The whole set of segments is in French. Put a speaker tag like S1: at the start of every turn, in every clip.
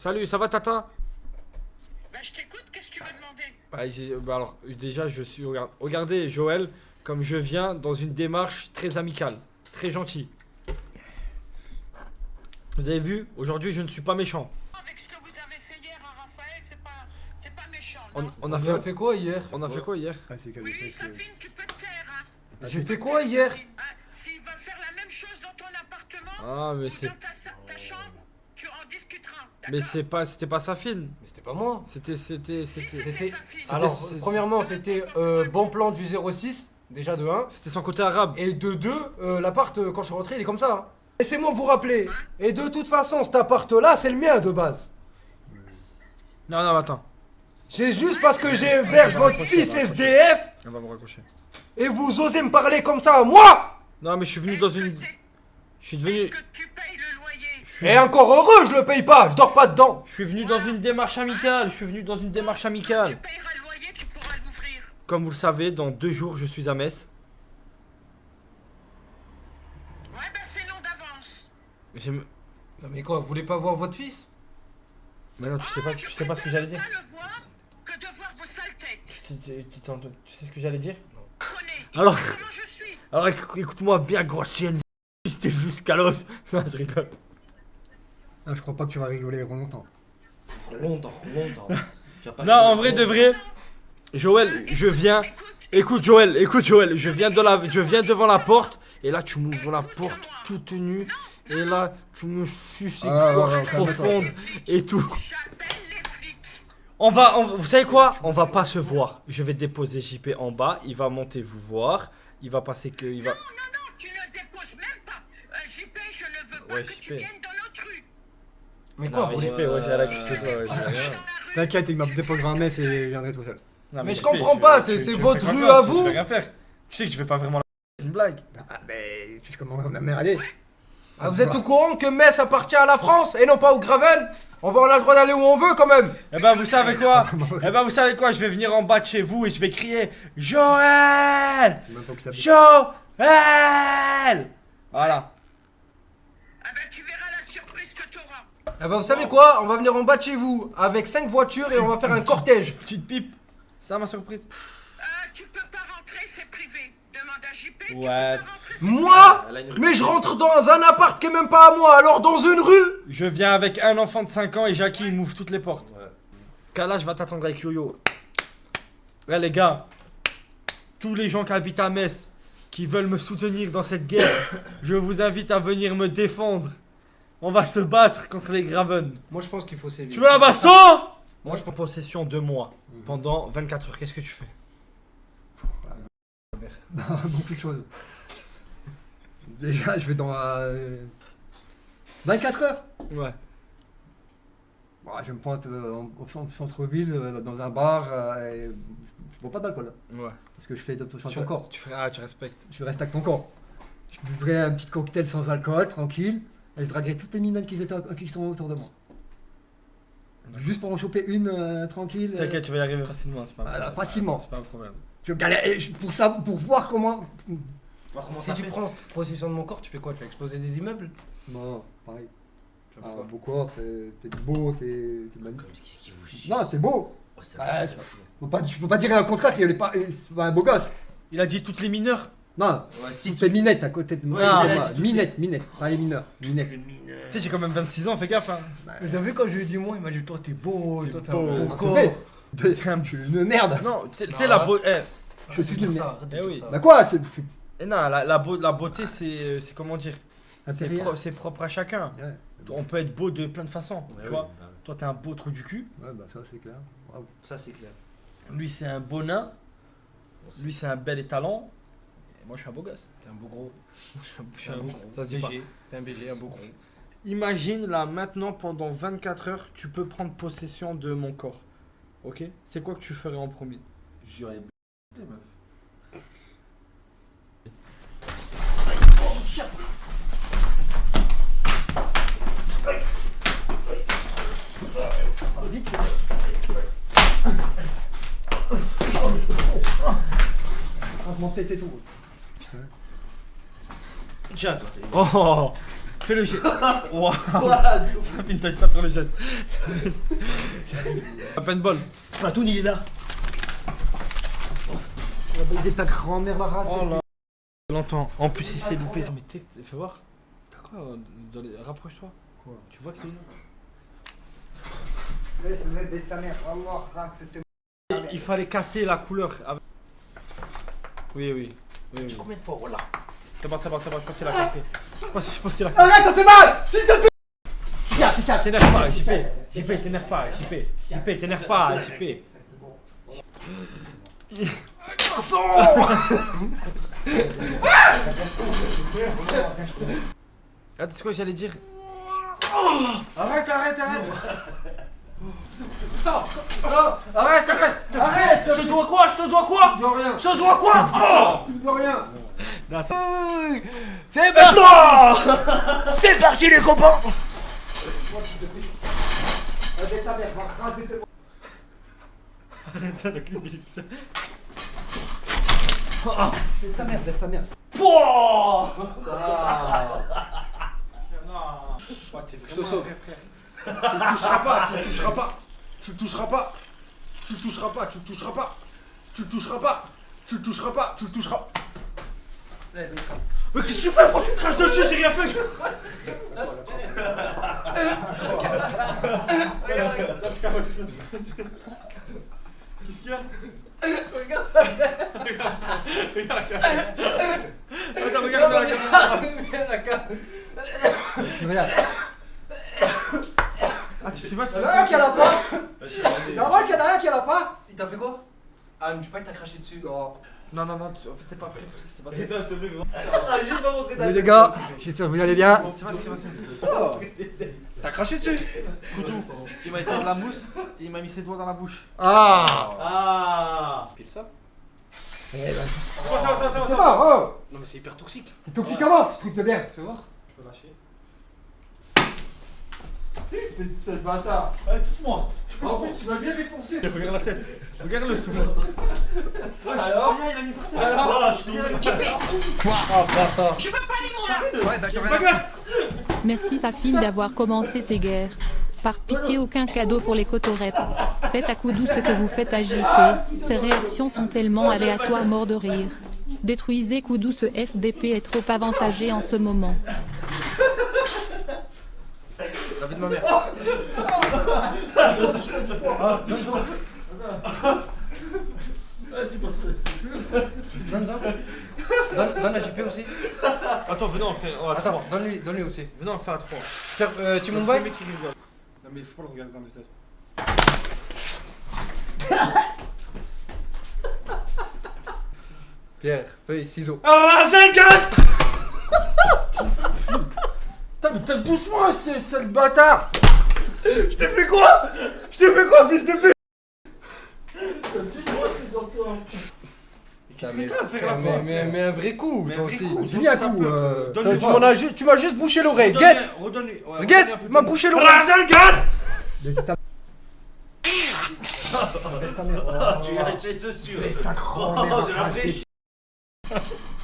S1: Salut, ça va Tata?
S2: Bah je t'écoute, qu'est-ce que tu veux demander?
S1: Alors, déjà, regardez Joël, comme je viens dans une démarche très amicale, très gentille. Vous avez vu, aujourd'hui je ne suis pas méchant.
S2: Avec ce que vous avez fait hier à Raphaël, c'est pas méchant,
S1: On,
S2: non?
S1: on
S3: On
S1: a
S3: a
S1: fait,
S3: fait quoi hier?
S1: on a fait quoi hier?
S4: Ah, c'est qu'elle
S2: Oui,
S4: sait que-
S2: Safine, tu peux te taire, hein?
S3: J'ai fait quoi hier?
S2: Ah, s'il va faire la même chose dans ton appartement
S1: Ah, mais
S2: ou
S1: c'est,
S2: dans ta chambre, tu en discuteras,
S1: mais
S2: d'accord?
S1: c'était pas sa film.
S3: Mais c'était pas moi.
S1: C'était.
S2: Si c'était
S3: C'était-
S2: Safine.
S3: Alors,
S1: c'est-
S3: premièrement, c'était bon plan du 06, déjà de 1.
S1: C'était son côté arabe.
S3: Et de 2, l'appart, quand je suis rentré, il est comme ça. Hein. Laissez-moi vous rappeler. Et de toute façon, cet appart-là, c'est le mien de base.
S1: Non, non, attends.
S3: C'est juste parce que j'héberge votre fils SDF
S1: On va me raccrocher.
S3: et vous osez me parler comme ça à moi.
S1: Non, mais je suis venu dans une. Je suis devenu.
S2: Est-ce que tu payes le loyer?
S3: Et encore heureux, je le paye pas, je dors pas dedans.
S1: Je suis venu dans une démarche amicale. Je suis venu dans une démarche
S2: Tu
S1: amicale.
S2: payeras le loyer, tu pourras l'ouvrir.
S1: Comme vous le savez, dans 2 jours, je suis à Metz.
S2: Ouais, bah c'est non d'avance.
S1: J'ai-
S3: Non mais quoi, vous voulez pas voir votre fils?
S1: Mais non, tu sais pas ce que j'allais dire.
S2: Je préfère ne pas le voir que de voir vos sales têtes.
S1: Tu sais ce que j'allais dire?
S2: Connais,
S1: Alors-
S2: comment je suis?
S1: Alors écoute-moi bien, grosse chienne. T'es jusqu'à l'os. Non, je rigole.
S4: Ah, je crois pas que tu vas rigoler longtemps.
S5: Longtemps.
S1: Non, en vrai de vrai, Joël, je viens. Écoute Joël, je viens devant la porte et là tu m'ouvres la porte toute nue et là tu me suces une gorge
S4: calme-toi.
S1: profonde et tout.
S2: J'appelle les flics.
S1: Vous savez quoi? On va pas se voir. Je vais déposer JP en bas, il va monter vous voir, il va passer que il va.
S2: Non, tu ne déposes même pas. JP, je ne veux pas
S1: Ouais,
S2: que
S1: JP.
S2: tu viennes dans notre rue.
S3: Mais quoi, vous voulez...
S1: JP, ouais, j'ai la tu sais quoi, ouais,
S2: Dans
S1: j'ai
S2: la
S1: rien.
S2: rue.
S4: T'inquiète, il m'a déposé un mess et je viendrai tout seul.
S1: Non,
S3: Mais je
S1: JP,
S3: comprends
S1: tu-
S3: pas,
S1: tu-
S3: c'est
S1: tu me
S3: votre
S1: fais
S3: rue
S1: confiance,
S3: à vous.
S1: Je vais rien faire. Tu sais que je vais pas vraiment la. C'est une blague.
S4: Ah, mais tu sais comment on a mère aller.
S3: Ah, vous êtes au courant que Metz appartient à la France et non pas au Gravel? On a le droit d'aller où on veut quand même.
S1: Eh ben vous savez quoi? Je vais venir en bas de chez vous et je vais crier Joël!
S4: Même pas que ça.
S1: Joël! Voilà.
S2: Ah ben, tu verras la surprise que tu auras.
S3: Ah bah vous savez quoi? On va venir en bas de chez vous avec 5 voitures et on va faire un cortège.
S1: Petite pipe. Ça ma surprise.
S2: Tu peux pas rentrer, c'est privé. Demande à JP, tu peux
S1: Ouais.
S2: pas rentrer, c'est
S3: Moi?
S5: Elle a une
S3: Mais je rentre dans un appart qui est même pas à moi, alors dans une rue?
S1: Je viens avec un enfant de 5 ans et Jackie il m'ouvre toutes les portes.
S5: Ouais.
S1: Kalash va t'attendre avec Yo-Yo. Ouais les gars, tous les gens qui habitent à Metz, qui veulent me soutenir dans cette guerre, je vous invite à venir me défendre. On va se battre contre les Graven.
S3: Moi je pense qu'il faut sévir.
S1: Tu veux la baston? Moi je prends possession de moi. Pendant 24 heures, qu'est-ce que tu fais?
S4: Beaucoup de choses. Déjà, je vais dans 24 heures.
S1: Ouais.
S4: Bon, je me pointe au centre-ville, dans un bar. Et je bois pas d'alcool. Hein,
S1: Ouais.
S4: parce que je fais attention à ton corps.
S1: Tu respectes.
S4: Je reste avec ton corps. Je buvrai un petit cocktail sans alcool, tranquille. Et je draguerai toutes les minettes qui sont autour de moi. Juste pour en choper une tranquille.
S1: T'inquiète, tu vas y arriver facilement. C'est pas un
S4: Voilà,
S1: problème.
S4: facilement.
S1: C'est pas un problème.
S4: Je galère pour ça, pour voir comment.
S5: Voir comment
S3: Si
S5: ça
S3: tu
S5: fait.
S3: prends possession de mon corps, tu fais quoi? Tu fais exploser des immeubles?
S4: Non, pareil.
S3: Tu fais
S4: Ah,
S3: quoi?
S4: beau corps, t'es beau, t'es magnifique.
S5: Comme ce qui vous suce.
S4: Non, t'es beau.
S5: Ouais, c'est
S4: Ouais,
S5: vrai,
S4: je peux pas dire un contraire, c'est pas un beau gosse.
S1: Il a dit toutes les mineurs.
S4: Non,
S5: Ouais, si
S4: toutes les minettes à côté de moi.
S5: Ouais,
S4: Ah,
S5: il a
S4: moi,
S5: dit toutes
S4: minettes, pas les mineurs. Minettes.
S1: Tu sais, j'ai quand même 26 ans, fais gaffe. Hein.
S3: Mais t'as vu quand je lui ai dit moi, il m'a dit toi t'es beau, toi t'as un
S1: beau.
S3: beau
S4: C'est
S3: corps.
S4: vrai. Je suis une merde.
S1: Non, t'es
S3: Non,
S1: la
S3: arrête.
S1: beauté.
S4: Je suis une merde.
S3: Arrête de
S1: Eh
S3: dire
S1: oui.
S3: ça.
S4: Bah quoi,
S1: Non, la beauté, c'est comment dire?
S4: intérieur.
S1: C'est propre à chacun.
S4: Ouais,
S1: On peut être beau de plein de façons.
S5: Ouais,
S1: Tu
S5: oui,
S1: vois,
S5: bah,
S1: toi, t'es un beau trou du cul.
S4: ouais, bah ça c'est clair. Bravo.
S5: ça c'est clair.
S1: Lui, c'est un beau nain. Lui, c'est un bel étalon. Et moi, je suis un beau gosse.
S3: T'es un beau gros.
S1: Je suis un beau gros. Ça se dit pas.
S3: BG. T'es un BG, un beau gros.
S1: Imagine là, maintenant, pendant 24 heures, tu peux prendre possession de mon corps. Ok? C'est quoi que tu ferais en premier?
S5: J'irais des meufs.
S4: Franchement, tête et tout.
S5: Tiens, toi, t'es.
S1: Oh! Fais le geste. Wow. Ça fait une tâche, t'as fait le geste. Un paintball.
S5: Platoon, il est là.
S4: On va baiser ta grand-mère la rate.
S1: Oh là. Longtemps. En plus, il s'est loupé. Mais fais voir. T'as quoi rapproche-toi.
S4: Quoi?
S1: Tu vois qu'il est là.
S4: Laisse le mec baisse ta mère. Allah, rate, t'es.
S1: Il fallait casser la couleur. Oui.
S5: Combien de fois, voilà.
S1: C'est bon, je pense qu'il a capté. Je pense qu'il a capté.
S4: Arrête, ça fait mal! Fils de pute! Tiens, putain,
S1: T'énerve pas, JP, t'énerve pas, JP, t'énerve pas, JP. Attends, c'est quoi j'allais dire? Arrête. Non, arrête. Je te dois quoi?
S3: De rien.
S1: Je te dois quoi?
S3: De rien.
S1: Non,
S5: C'est maintenant. C'est parti, les copains.
S4: baisse ta mère, va rater tes. Baisse ta mère.
S3: Je te sauve. Tu le toucheras pas.
S5: Mais qu'est-ce que tu fais? Pourquoi tu me craches dessus? J'ai rien fait. Qu'est-ce qu'il y a?
S1: regarde la caméra.
S4: Regarde.
S1: Ah, tu sais pas ce
S4: Y'en a rien qui l'a pas!
S5: Il
S4: Y'en a rien qui l'a pas!
S5: t'a fait quoi? Ah, mais tu crois que t'as craché dessus?
S4: Non.
S1: Non, en fait, t'es pas prêt parce que c'est passé.
S5: Putain, je te plaît, gros. Ah, juste pas montrer ta
S4: Salut les gars, j'espère que vous allez bien.
S1: C'est passé.
S5: T'as craché dessus?
S1: Couteau. Il m'a été de la mousse et il m'a mis ses doigts dans la bouche.
S4: Ah!
S5: Ah. Pile ça?
S4: Eh ben,
S1: C'est
S4: c'est bon, oh!
S5: Non, mais c'est hyper toxique.
S4: C'est toxique comment ce truc de merde?
S5: Fais voir.
S1: Je peux lâcher. C'est le bâtard.
S5: Touche-moi.
S1: En plus, tu vas bien défoncer. Regarde la tête. Regarde-le, tout le Alors, il a mis par terre. Alors,
S5: Ah, je suis tombé.
S3: Ah, bâtard.
S2: Je veux pas les mots là.
S6: Merci Safine d'avoir commencé ces guerres. Par pitié, aucun cadeau pour les cotorep. Faites à Koudou ce que vous faites à JP. Ses réactions sont tellement aléatoires, mort de rire. Détruisez Koudou, ce FDP est trop avantagé en ce moment.
S3: La vie de ma mère. Donne la JP aussi.
S1: Attends, venez, on fait.
S3: Attends, donne-lui aussi.
S1: Venez, on fait à 3.
S3: Pierre, tu m'en vas?
S1: qui rigole. Non, mais il faut pas le regarder dans le visage.
S3: Pierre, feuille, ciseaux.
S5: Ah, c'est le gars.
S1: Putain, mais t'as doucement, c'est le bâtard.
S5: Je t'ai fait quoi? Fils de pute? Qu'est-ce que t'as à faire la fois?
S3: Mais un vrai coup,
S1: Mais
S3: toi
S1: un vrai
S3: aussi.
S1: coup.
S4: J'ai mis un coup.
S3: Tu m'as juste bouché l'oreille. Guette!
S1: Redonne-lui. Ouais,
S3: Guette!
S1: redonne-lui un peu de
S3: M'a
S1: temps.
S3: bouché l'oreille!
S5: Rasel gars.
S4: Baisse ta Baisse ta mère.
S5: Tu as acheté dessus.
S4: Baisse ta grand-mère.
S5: Oh, de la vraie chiasse.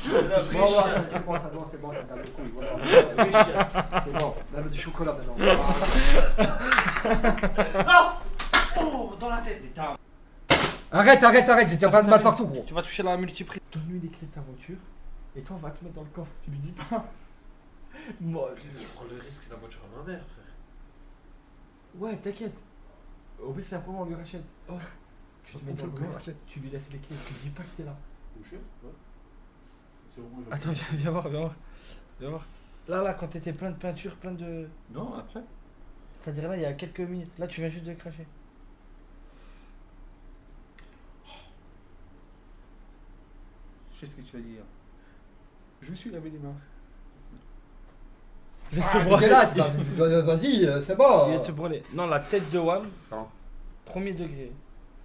S5: De la vraie
S4: Bon, ouais,
S5: chiasse.
S4: c'est bon, ça me calme le couille. Voilà.
S5: De la vraie chiasse.
S4: C'est bon, même du chocolat maintenant.
S5: Non. Oh, dans la tête. Putain.
S4: Arrête, j'ai déjà pas de mal partout, gros.
S1: Tu vas toucher la multiprise. Donne-lui les clés de ta voiture et toi, on va te mettre dans le coffre. Tu lui dis pas. Moi,
S5: Je prends le risque, c'est la voiture à ma mère, frère.
S1: ouais, t'inquiète. Au pire, c'est après, on lui rachète. Oh. Tu te mets dans le coffre, tu lui laisses les clés. Tu lui dis pas que t'es là.
S5: Bouché? Ouais. C'est rouge.
S1: Attends, viens voir. Là, quand t'étais plein de peinture, plein de.
S5: Non, après.
S1: C'est-à-dire là, il y a quelques minutes. Là, tu viens juste de cracher.
S5: Je sais ce que tu vas dire. Je me suis lavé les mains.
S1: Il vient de
S4: Ah,
S1: te brûler.
S4: dégueulasse, vas-y, c'est bon.
S1: Il vient de te brûler. Non, la tête de Wam.
S5: Non.
S1: Premier degré.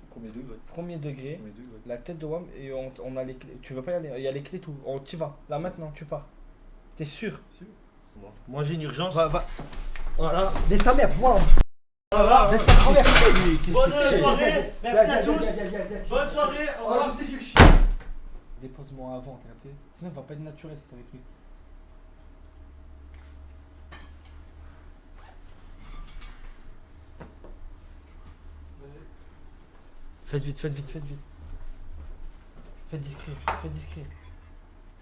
S5: Premier degré.
S1: Premier degré.
S5: Premier degré.
S1: La tête de Wam et on a les clés. Tu veux pas y aller? Il y a les clés tout. On t'y va. Là maintenant, tu pars. T'es sûr?
S5: Moi j'ai une urgence.
S1: Va.
S5: Voilà.
S4: Laisse ta mère, voilà.
S5: Voilà.
S4: Laisse ta grand-mère.
S5: Bonne soirée. Merci à tous.
S4: Bonne
S5: Bonne soirée. Au revoir.
S1: Dépose-moi avant, t'as capté? Sinon, il va pas être naturel si t'es avec lui. Faites vite, faites vite, faites vite. Faites discret, faites discret.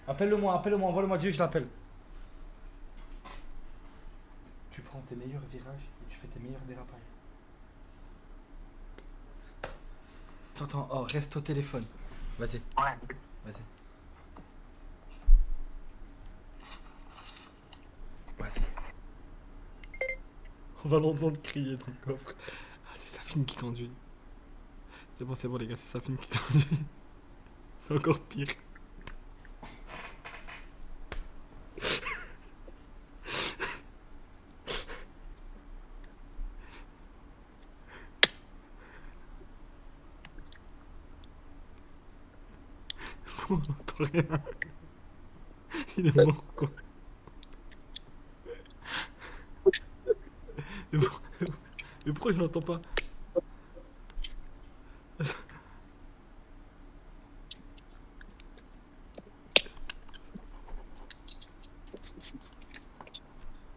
S1: Appelle-le-moi, envoie-le-moi Dieu, je l'appelle. Tu prends tes meilleurs virages et tu fais tes meilleurs dérapages. T'entends, oh, reste au téléphone. Vas-y,
S2: Ouais.
S1: vas-y. Vas-y. On va l'entendre crier dans le coffre. Ah, c'est Safine qui conduit. C'est bon les gars, c'est Safine qui conduit. C'est encore pire. On n'entend rien. Il est mort quoi. Mais pourquoi je l'entends pas?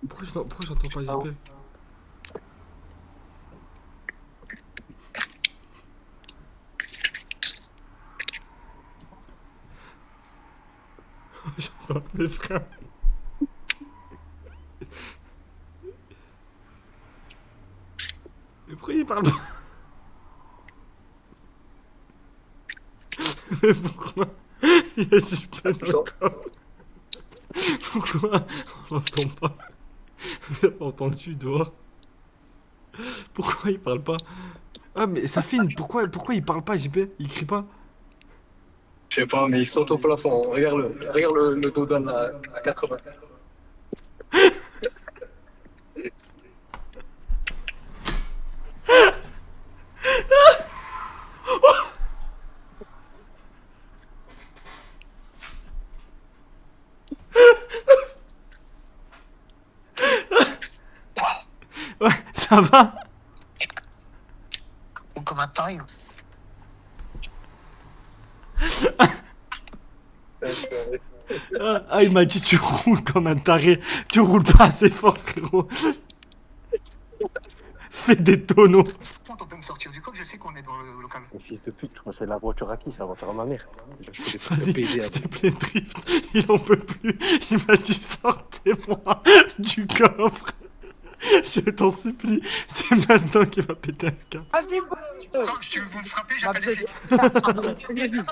S1: Pourquoi j'entends pas JP? J'entends mes frères. Mais pourquoi il parle pas? Mais pourquoi il y a JP dans le corps? Pourquoi on l'entend pas? Vous avez entendu dehors? Pourquoi il parle pas? Ah mais Safine, pourquoi il parle pas JP? Il crie pas?
S3: Je sais pas, mais ils sont au plafond. Regarde le dos d'âne à 80.
S1: Ouais, ça va?
S2: Comme un taré.
S1: Ah, il m'a dit tu roules comme un taré. Tu roules pas assez fort frérot. Fais des tonneaux.
S2: Quand on peut me sortir du coffre, je sais qu'on est dans le local.
S7: Le fils de pute, je pensais la voiture à qui? Ça va faire à ma mère.
S1: Vas-y, s'il te plaît, drift. Il en peut plus. Il m'a dit sortez-moi du coffre. Je t'en supplie. C'est maintenant qu'il va péter un câble.
S2: Si tu veux me frapper, j'appelle.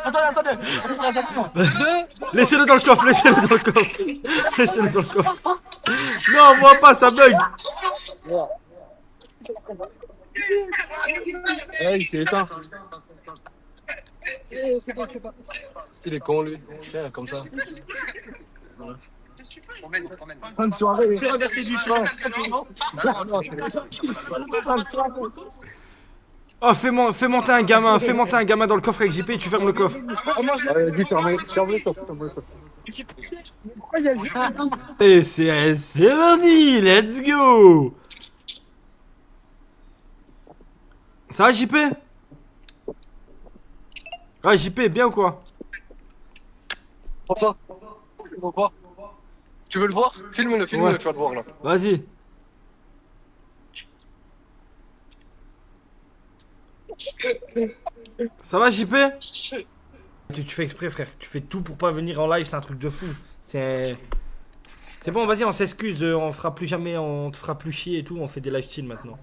S2: Attendez.
S1: Laissez-le dans le coffre, laissez-le dans le coffre. Laissez-le dans le coffre. Non, on voit pas, ça bug.
S3: Ouais, il s'est éteint. C'était les cons, lui. Tiens, comme ça. Fin de soirée. Traverser du sang. Fin de soirée.
S1: Oh, fais monter un gamin, dans le coffre avec JP et tu fermes le coffre.
S3: Vas-y, ferme le coffre.
S1: Et c'est parti, let's go. Ça va JP? Ouais JP, bien ou quoi?
S3: Papa, tu veux le voir? Filme-le, tu vas le voir là.
S1: Vas-y. Ça va JP? Tu fais exprès frère, tu fais tout pour pas venir en live, c'est un truc de fou. C'est bon, vas-y, on s'excuse, on fera plus jamais, on te fera plus chier et tout, on fait des live chill maintenant.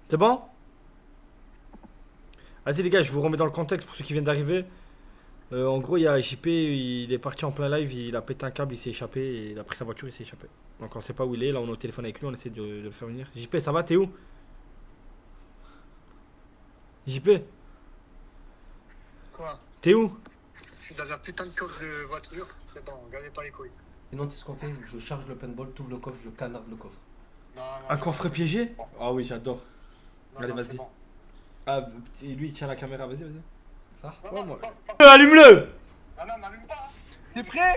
S1: C'est bon? Vas-y les gars, je vous remets dans le contexte pour ceux qui viennent d'arriver. En gros, il y a JP, il est parti en plein live, il a pété un câble, il s'est échappé, et il a pris sa voiture, il s'est échappé. Donc on sait pas où il est, là on est au téléphone avec lui, on essaie de le faire venir. JP, ça va, t'es où? JP,
S2: Quoi?
S1: t'es où?
S2: Je suis dans un putain de coffre de voiture. C'est bon, regardez pas les couilles.
S3: Sinon, tu sais ce qu'on fait? Je charge le paintball, t'ouvres le coffre, je canarde le coffre.
S2: Non,
S1: Un coffre piégé? Ah oui, j'adore. Allez,
S2: c'est
S1: vas-y.
S2: bon.
S1: Ah, et lui il tient la caméra, vas-y.
S3: Ça?
S2: Non, non,
S1: Allume-le!
S2: non, m'allume pas.
S8: T'es prêt?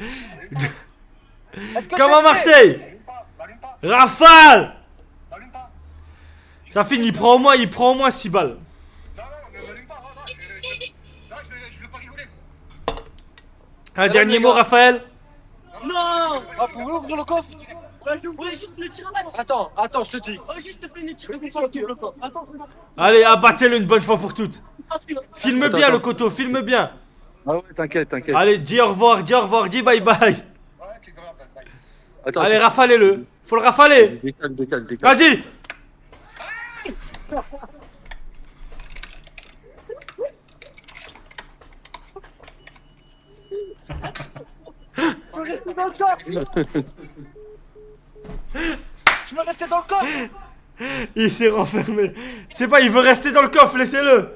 S1: Comme à Marseille!
S2: M'allume pas.
S1: Rafale!
S2: M'allume pas.
S1: Ça finit, il prend au moins 6 balles.
S2: Non, mais m'allume pas. Non, je veux pas rigoler.
S1: Un dernier mot, Raphaël?
S2: Non.
S3: Ah, pour ouvrir le coffre?
S8: Ouais, juste le tir à balle.
S3: Attends, je te dis.
S8: Ouais, juste le tir à balle. Attends.
S1: Allez, abattez-le une bonne fois pour toutes. Filme bien le coteau, filme bien.
S7: Ah ouais, t'inquiète.
S1: Allez, dis au revoir, dis bye bye.
S2: Ouais, c'est grave, bye.
S7: Attends,
S1: Allez, rafalez-le. Faut le rafaler.
S7: décale.
S1: Vas-y.
S3: Tu veux rester dans le coffre?
S1: Il s'est renfermé. C'est pas, il veut rester dans le coffre, laissez-le.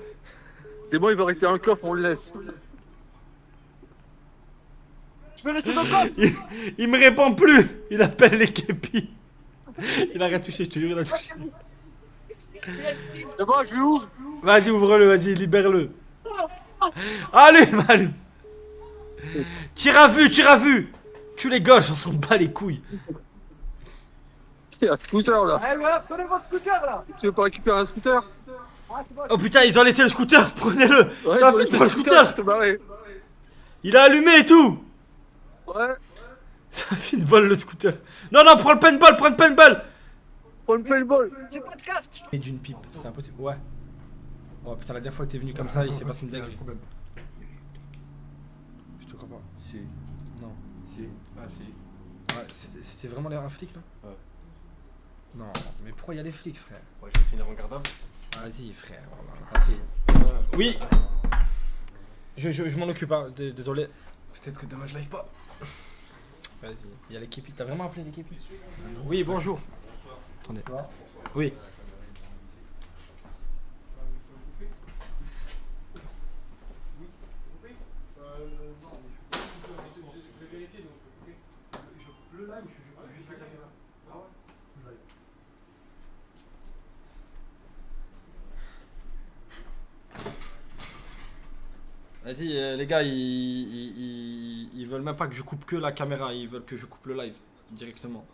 S7: C'est bon, il va rester dans le coffre, on le laisse.
S3: Tu veux rester dans le coffre?
S1: Il me répond plus. Il appelle les képis. Il a rien touché, je te jure, il a touché.
S3: C'est bon, je lui ouvre.
S1: Vas-y, ouvre-le, vas-y, libère-le. Allume. Tire à vue. Tu les gosses, on s'en bat les couilles.
S7: Il y a un scooter là.
S3: Eh ouais, prenez votre scooter là.
S7: Tu veux pas récupérer un scooter?
S1: Oh putain, ils ont laissé le scooter, prenez-le.
S7: Ouais,
S1: Ça va
S7: il
S1: vite
S7: faut
S1: pour le scooter.
S7: c'est barré.
S1: Il a allumé et tout.
S7: Ouais,
S1: Ça fait une vole le scooter. Non, prends le paintball,
S7: on le paintball.
S3: J'ai pas de casque.
S1: Et d'une pipe, c'est impossible. Ouais. Oh putain, la dernière fois que t'es venu comme ça, il s'est passé une dinguerie. Je te crois pas.
S3: Si,
S1: Non.
S3: si. Ah si.
S1: Ouais, c'était vraiment un flic là?
S3: Ouais.
S1: Non, mais pourquoi il y a des flics, frère?
S3: Ouais, je vais finir en garde à vue.
S1: Vas-y, frère. Oui. Je m'en occupe, hein. Désolé.
S3: Peut-être que demain je live pas.
S1: Vas-y. Il y a l'équipe. T'as vraiment appelé l'équipe? Oui, bonjour. Attendez. Oui. Vas-y, les gars, ils veulent même pas que je coupe que la caméra, ils veulent que je coupe le live directement.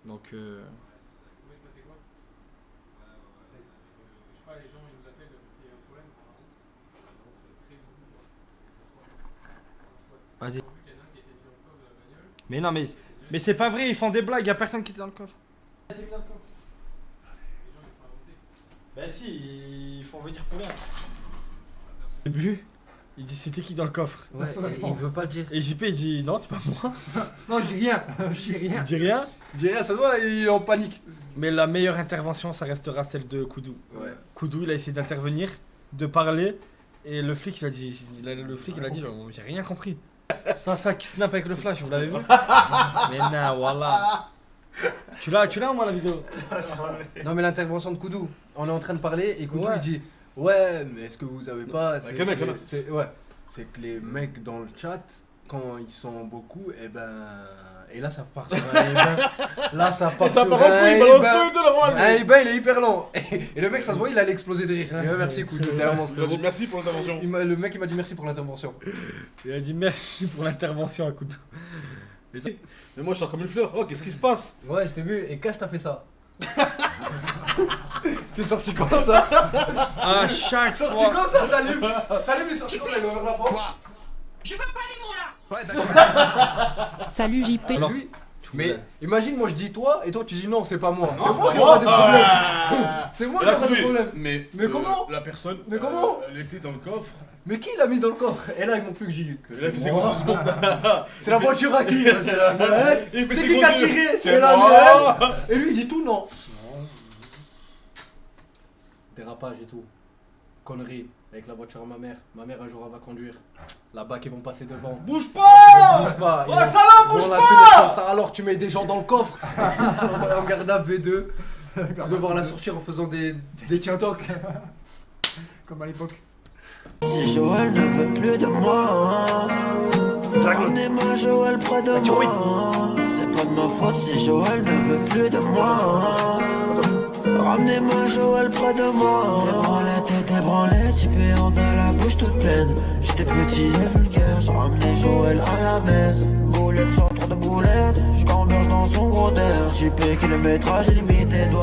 S1: Donc, vas-y. Mais non, mais c'est pas vrai, ils font des blagues, y'a personne qui était dans le coffre. Bah si, ils font venir pour rien. Au début, il dit c'était qui dans le coffre?
S3: Ouais, il veut pas le dire.
S1: Et JP il dit non, c'est pas moi.
S4: Non, j'ai rien. J'ai rien.
S1: Il dit rien.
S3: Dis rien, ça se voit, il est en panique.
S1: Mais la meilleure intervention, ça restera celle de Koudou.
S3: Ouais.
S1: Koudou, il a essayé d'intervenir, de parler, et le flic, il a dit, genre, j'ai rien compris. Ça qui snap avec le flash, vous l'avez vu? Mais non, voilà. Tu l'as au moins la vidéo?
S3: Non mais l'intervention de Koudou, on est en train de parler et Koudou
S1: Ouais.
S3: il dit ouais mais est-ce que vous savez pas
S5: Avec les mecs, là.
S3: c'est que les mecs dans le chat quand ils sont beaucoup et là ça part sur un bain. Là ça part sur un bain. Un bain il est hyper lent et le mec ça se voit il allait exploser de rire. Et ouais, merci Koudou, t'es vraiment
S5: Il a dit merci pour l'intervention.
S3: Le mec il m'a dit merci pour l'intervention.
S1: Il a dit merci pour l'intervention à Koudou.
S5: Mais moi je sors comme une fleur. Oh, qu'est-ce qui se passe?
S3: Ouais je t'ai vu et Cash t'as fait ça. T'es sorti comme ça.
S1: À chaque
S3: Sorti
S1: fois.
S3: comme ça, Salim il est sorti comme ça, il a ouvert la porte.
S8: Je veux pas les mots là.
S6: Salut JP.
S1: Alors,
S3: Lui, mais imagine moi je dis toi et toi tu dis non c'est pas moi. C'est
S5: Non,
S3: moi
S5: c'est
S3: qui
S5: moi.
S3: aura des problèmes. C'est moi qui
S5: Là,
S3: aura des
S5: écoutez,
S3: problèmes.
S5: Mais
S3: comment
S5: la personne.
S3: Mais comment
S5: elle était dans le coffre.
S3: Mais qui l'a mis dans le coffre? Et là ils m'ont plus que j'y ai.
S5: Il a fait ses gros secondes.
S3: C'est la voiture à qui? C'est la mienne.
S5: Il fait
S3: C'est
S5: ses
S3: qui
S5: gros
S3: qui a
S5: yeux.
S3: tiré?
S5: C'est
S3: C'est la
S5: moi.
S3: mienne. Et lui il dit tout non. Dérapage et tout. Connerie. Avec la voiture à ma mère. Ma mère un jour elle va conduire. Là-bas qui vont passer devant.
S5: Bouge pas.
S3: Bouge pas.
S5: Oh, salaud, bouge pas.
S3: Ça alors tu mets des gens dans le coffre. En garde à V2. Devoir la sortir en faisant des TikTok.
S4: Comme à l'époque.
S9: Si Joël ne veut plus de moi, ramenez-moi Joël près de moi. C'est pas de ma faute si Joël ne veut plus de moi. Ramenez-moi Joël près de moi. T'es branlé, tu péant de la bouche toute pleine. J'étais petit et vulgaire, j'ai ramené Joël à la messe. Boulette sur trop de boulettes, j'gamberge dans son gros terre. JP kilométrage illimité, doit